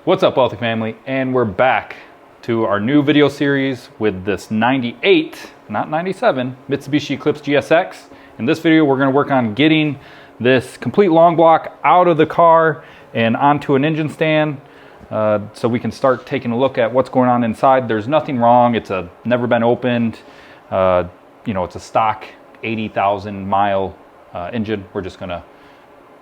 What's up, Wealthy Family? And we're back to our new video series with this 98, not 97, Mitsubishi Eclipse GSX. In this video, we're going to work on getting this complete long block out of the car and onto an engine stand so we can start taking a look at what's going on inside. There's nothing wrong. It's never been opened. It's a stock 80,000 mile engine. We're just going to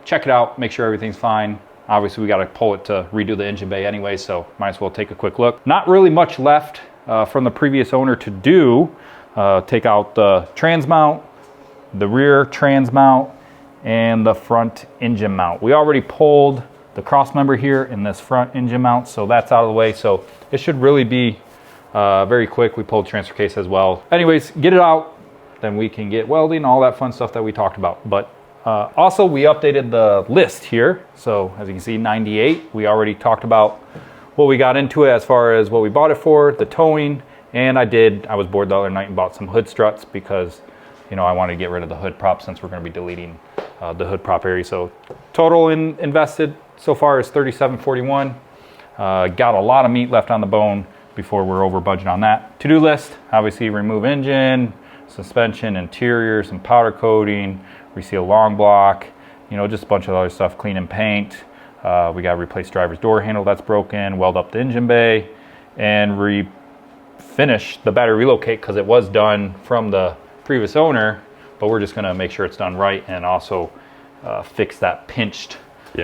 check it out, make sure everything's fine. Obviously, we got to pull it to redo the engine bay anyway, so might as well take a quick look. Not really much left from the previous owner to do. Take out the trans mount, the rear trans mount, and the front engine mount. We already pulled the cross member here in this front engine mount, so that's out of the way. So it should really be very quick. We pulled transfer case as well. Anyways, get it out, then we can get welding, all that fun stuff that we talked about. But also, we updated the list here. So as you can see, 98, we already talked about what we got into it as far as what we bought it for, the towing, and I was bored the other night and bought some hood struts because, I wanted to get rid of the hood prop since we're going to be deleting the hood prop area. So total invested so far is $37.41. Got a lot of meat left on the bone before we're over budget on that. To-do list, obviously remove engine, suspension, interior, some powder coating, reseal long block, just a bunch of other stuff, clean and paint. We got to replace driver's door handle that's broken, weld up the engine bay, and finish the battery relocate because it was done from the previous owner, but we're just going to make sure it's done right and also fix that pinched, I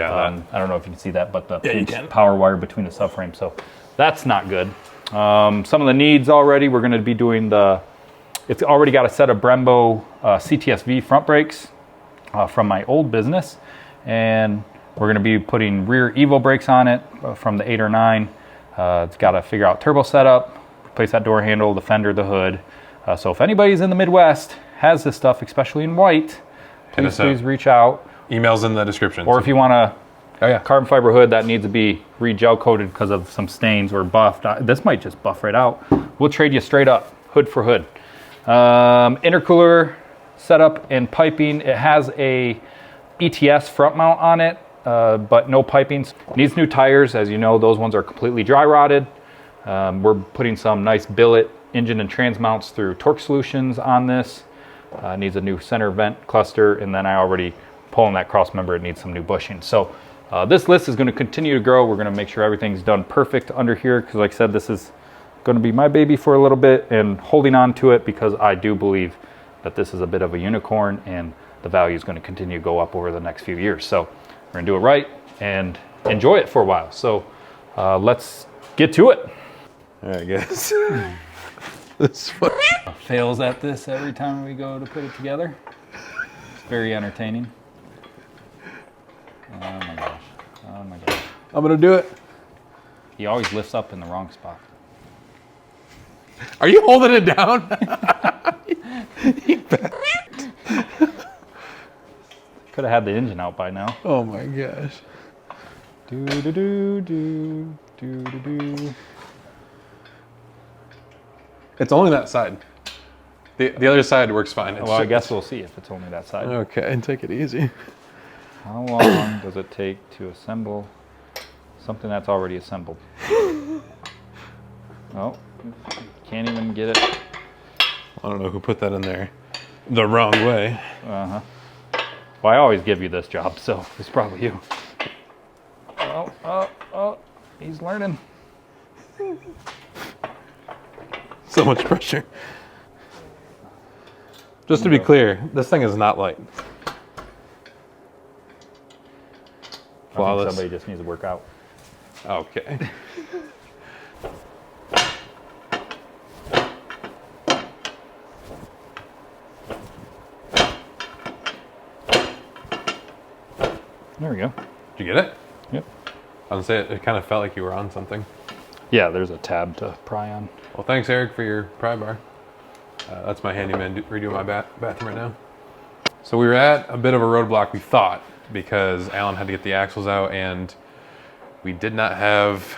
don't know if you can see that, but the pinched power wire between the subframe. So that's not good. Some of the needs already, we're going to be doing it's already got a set of Brembo CTSV front brakes from my old business, and we're going to be putting rear Evo brakes on it from the 8 or 9. It's got to figure out turbo setup, replace that door handle, the fender, the hood. So if anybody's in the Midwest has this stuff, especially in white, please reach out. Email's in the description. Or if you want a carbon fiber hood that needs to be re-gel coated because of some stains or buffed, this might just buff right out. We'll trade you straight up, hood for hood. Intercooler setup and piping. It has a ETS front mount on it, but no pipings. Needs new tires. As you know, those ones are completely dry rotted. We're putting some nice billet engine and trans mounts through Torque Solutions on this. Needs a new center vent cluster, and then I already pulling that cross member. It needs some new bushing. So this list is going to continue to grow. We're going to make sure everything's done perfect under here because, like I said, this is going to be my baby for a little bit and holding on to it because I do believe that this is a bit of a unicorn and the value is going to continue to go up over the next few years. So we're going to do it right and enjoy it for a while. So let's get to it. All right, guys. This fails at this every time we go to put it together. It's very entertaining. Oh my gosh. Oh my gosh. I'm going to do it. He always lifts up in the wrong spot. Are you holding it down? Could have had the engine out by now. Oh my gosh. Do do do do do do do. It's only that side. The other side works fine. Well, I guess we'll see if it's only that side. Okay, and take it easy. How long does it take to assemble something that's already assembled? Oh, can't even get it. I don't know who put that in there the wrong way. Uh-huh. Well, I always give you this job, so it's probably you. Oh, he's learning. So much pressure. Just to be clear, this thing is not light. I think somebody just needs to work out. Okay. There we go. Did you get it? Yep. I was gonna say it kind of felt like you were on something. Yeah, there's a tab to pry on. Well, thanks, Eric, for your pry bar. That's my handyman redoing my bathroom right now. So we were at a bit of a roadblock, we thought, because Alan had to get the axles out, and we did not have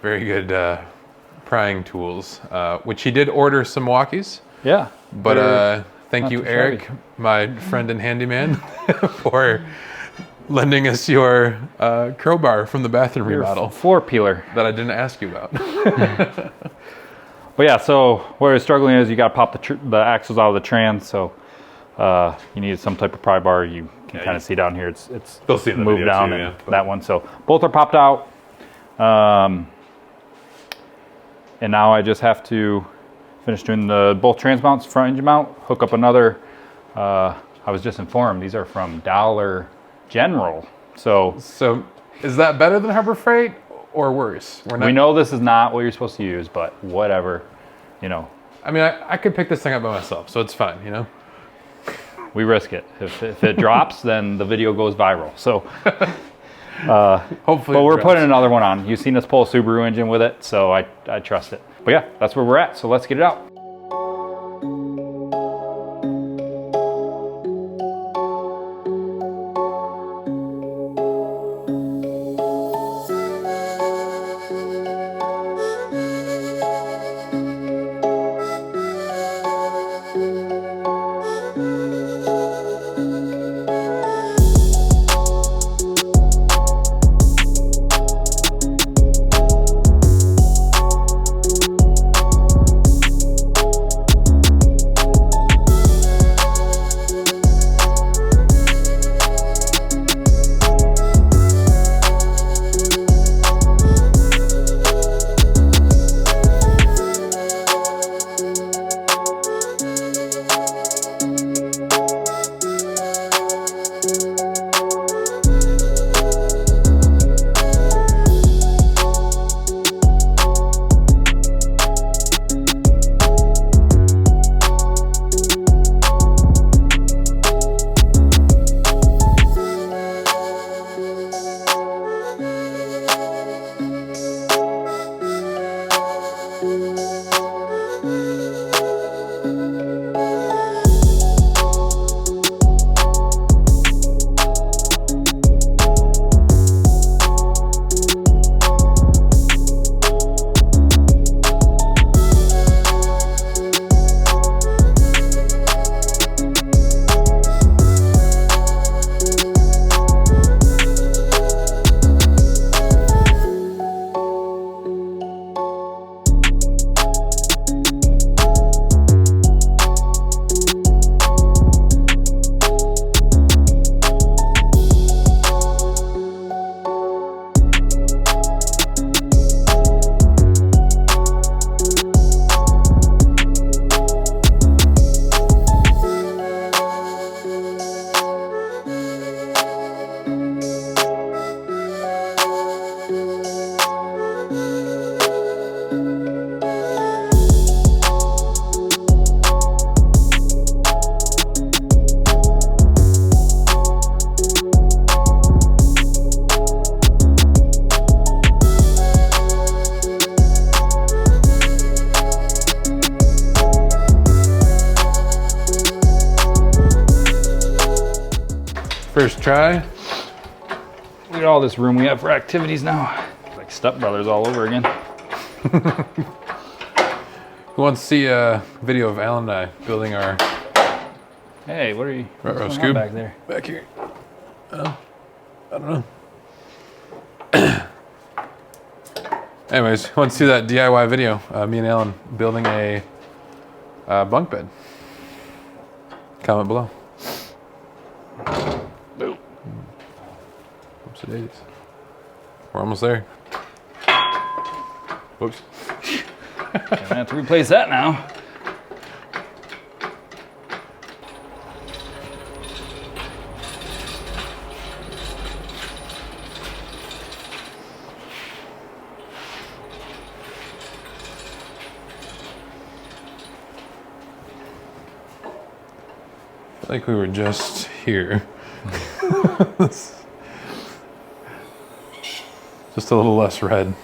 very good prying tools, which he did order some walkies. Yeah. But thank you, Eric, my friend and handyman, for lending us your crowbar from the bathroom remodel floor peeler that I didn't ask you about. But yeah, so what we're struggling is you got to pop the axles out of the trans, so you need some type of pry bar. You can kind of see down here, it's They'll see in the moved video down, too, and yeah. that one. So both are popped out, and now I just have to finish doing both trans mounts, front engine mount, hook up another. I was just informed these are from Dollar General. So is that better than Harbor Freight or worse? we know this is not what you're supposed to use, but whatever, you know. I mean, I could pick this thing up by myself, so it's fine, you know? We risk it. If it drops, then the video goes viral. So hopefully. But we're putting another one on. You've seen us pull a Subaru engine with it, so I trust it. But yeah, that's where we're at, so let's get it out. First try. Look at all this room we have for activities now. Like Step Brothers all over again. Who wants to see a video of Alan and I building our Hey, what are you what's going on Scoob back there? back here? I don't know. Anyways, who wants to see that DIY video? Me and Alan building a bunk bed. Comment below. Boom. Whoops, daisies. We're almost there. Whoops. Gonna have to replace that now. I think we were just here. Just a little less red.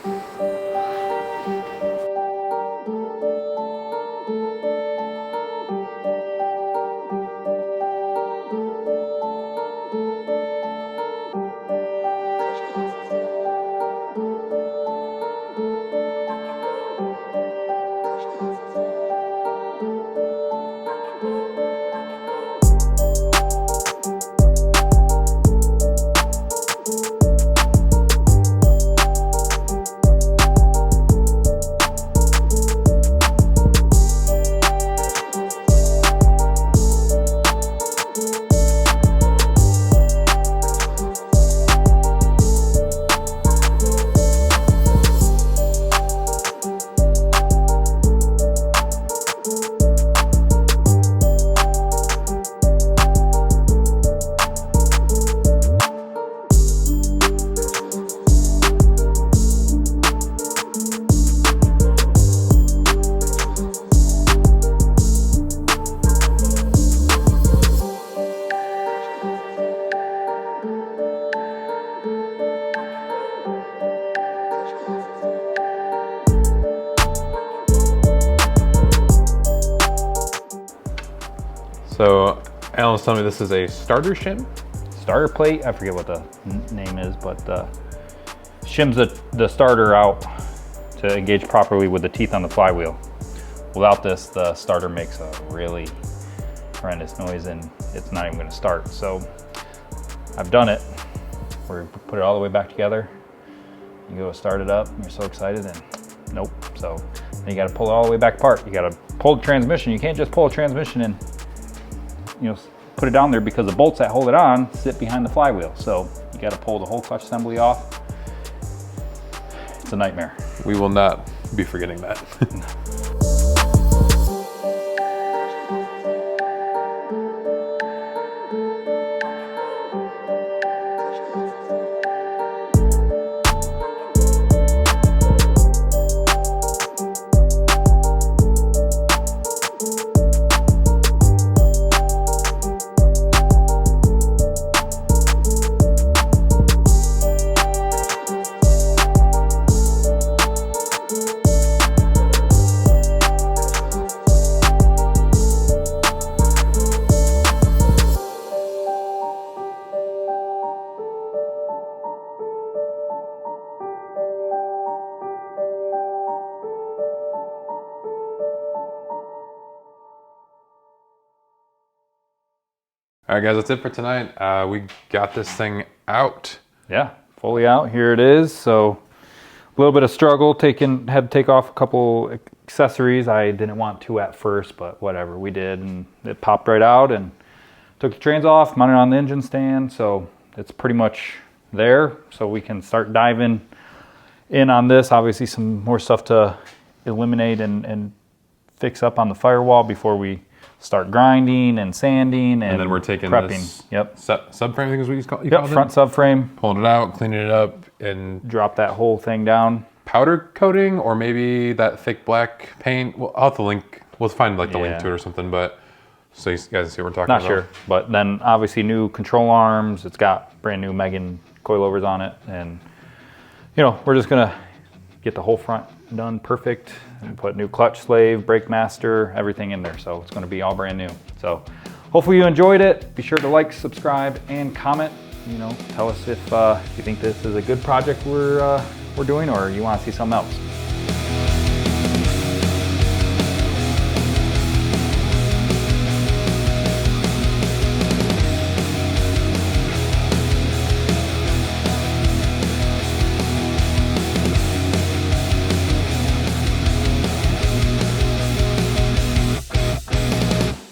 So Alan's telling me this is a starter shim? Starter plate, I forget what the name is, but shims the starter out to engage properly with the teeth on the flywheel. Without this, the starter makes a really horrendous noise and it's not even gonna start. So I've done it. We put it all the way back together. You go start it up and you're so excited and nope. So then you gotta pull it all the way back apart. You gotta pull the transmission. You can't just pull a transmission and put it down there because the bolts that hold it on sit behind the flywheel. So you gotta pull the whole clutch assembly off. It's a nightmare. We will not be forgetting that. All right, guys, that's it for tonight. We got this thing out. Yeah, fully out. Here it is. So a little bit of struggle. Had to take off a couple accessories. I didn't want to at first, but whatever, we did, and it popped right out. And took the trains off, mounted on the engine stand. So it's pretty much there. So we can start diving in on this. Obviously, some more stuff to eliminate and fix up on the firewall before we start grinding and sanding and then we're taking prepping. This yep. Subframe, I think is what you call it? Front subframe. Pulling it out, cleaning it up, and drop that whole thing down. Powder coating, or maybe that thick black paint. Well, I'll have to link. We'll find like the link to it or something. But so you guys see what we're talking about. Not sure, but then obviously new control arms. It's got brand new Megan coilovers on it, and we're just gonna get the whole front done perfect and put new clutch slave, brake master, everything in there. So it's going to be all brand new. So hopefully you enjoyed it. Be sure to like, subscribe, and comment. Tell us if you think this is a good project we're doing, or you want to see something else.